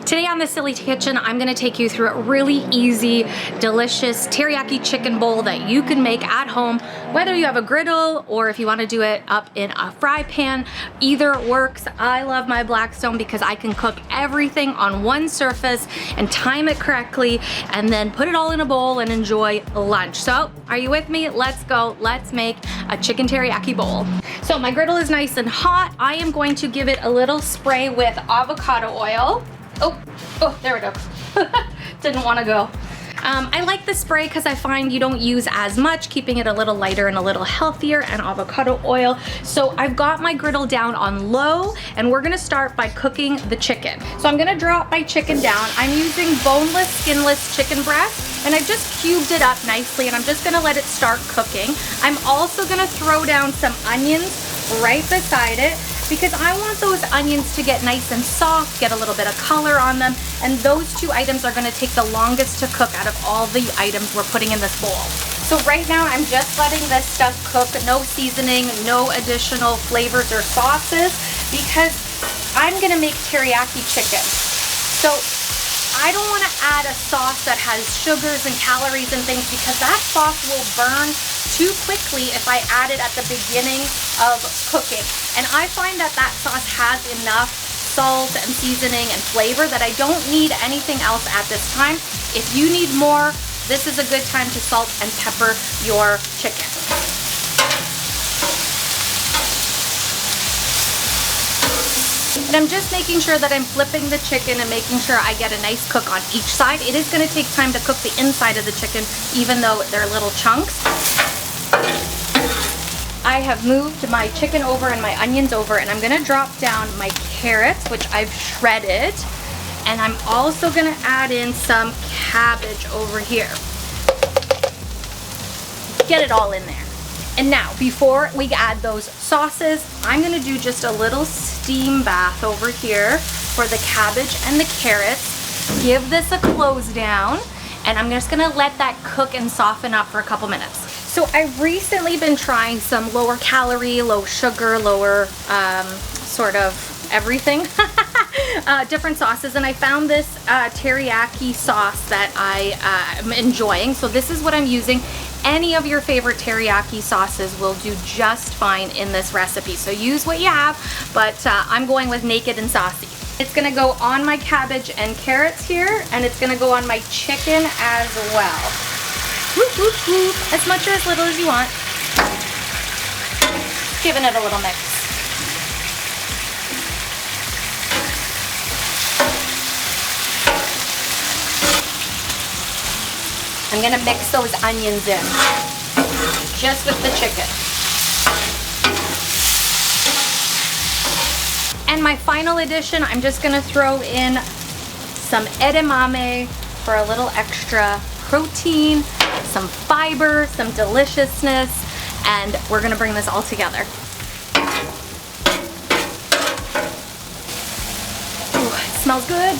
Today on the Silly Kitchen, I'm gonna take you through a really easy, delicious teriyaki chicken bowl that you can make at home, whether you have a griddle or if you wanna do it up in a fry pan, either works. I love my Blackstone because I can cook everything on one surface and time it correctly and then put it all in a bowl and enjoy lunch. So, are you with me? Let's go. Let's make a chicken teriyaki bowl. So my griddle is nice and hot. I am going to give it a little spray with avocado oil. Oh, there we go. Didn't want to go. I like the spray because I find you don't use as much, keeping it a little lighter and a little healthier, and avocado oil. So I've got my griddle down on low, and we're gonna start by cooking the chicken. So I'm gonna drop my chicken down. I'm using boneless, skinless chicken breast, and I've just cubed it up nicely, and I'm just gonna let it start cooking. I'm also gonna throw down some onions right beside it, because I want those onions to get nice and soft, get a little bit of color on them, and those two items are gonna take the longest to cook out of all the items we're putting in this bowl. So right now I'm just letting this stuff cook, no seasoning, no additional flavors or sauces, because I'm gonna make teriyaki chicken. So I don't wanna add a sauce that has sugars and calories and things, because that sauce will burn too quickly if I add it at the beginning of cooking. And I find that that sauce has enough salt and seasoning and flavor that I don't need anything else at this time. If you need more, this is a good time to salt and pepper your chicken. And I'm just making sure that I'm flipping the chicken and making sure I get a nice cook on each side. It is going to take time to cook the inside of the chicken, even though they're little chunks. I have moved my chicken over and my onions over, and I'm gonna drop down my carrots, which I've shredded, and I'm also gonna add in some cabbage over here. Get it all in there. And now, before we add those sauces, I'm gonna do just a little steam bath over here for the cabbage and the carrots. Give this a close down, and I'm just gonna let that cook and soften up for a couple minutes. So I've recently been trying some lower calorie, low sugar, lower sort of everything, different sauces, and I found this teriyaki sauce that I am enjoying. So this is what I'm using. Any of your favorite teriyaki sauces will do just fine in this recipe. So use what you have, but I'm going with Naked and Saucy. It's gonna go on my cabbage and carrots here, and it's gonna go on my chicken as well. Whoop, whoop, whoop. As much or as little as you want. Giving it a little mix. I'm gonna mix those onions in, just with the chicken. And my final addition, I'm just gonna throw in some edamame for a little extra protein, some fiber, some deliciousness, and we're gonna bring this all together. Ooh, it smells good.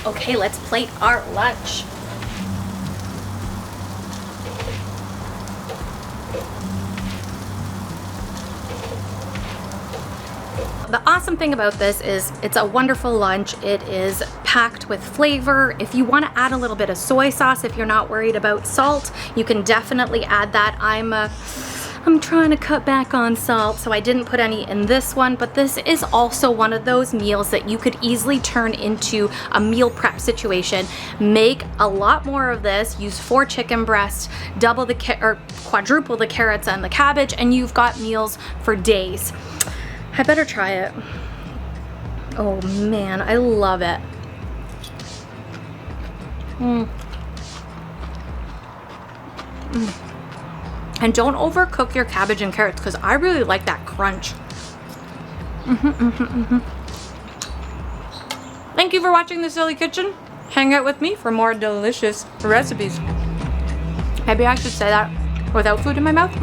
Okay, let's plate our lunch. The awesome thing about this is it's a wonderful lunch. It is packed with flavor. If you want to add a little bit of soy sauce, if you're not worried about salt, you can definitely add that. I'm trying to cut back on salt, so I didn't put any in this one, but this is also one of those meals that you could easily turn into a meal prep situation. Make a lot more of this, use 4 chicken breasts, quadruple the carrots and the cabbage, and you've got meals for days. I better try it. Oh man, I love it. And don't overcook your cabbage and carrots, because I really like that crunch. Thank you for watching The Silly Kitchen. Hang out with me for more delicious recipes. Maybe I should say that without food in my mouth.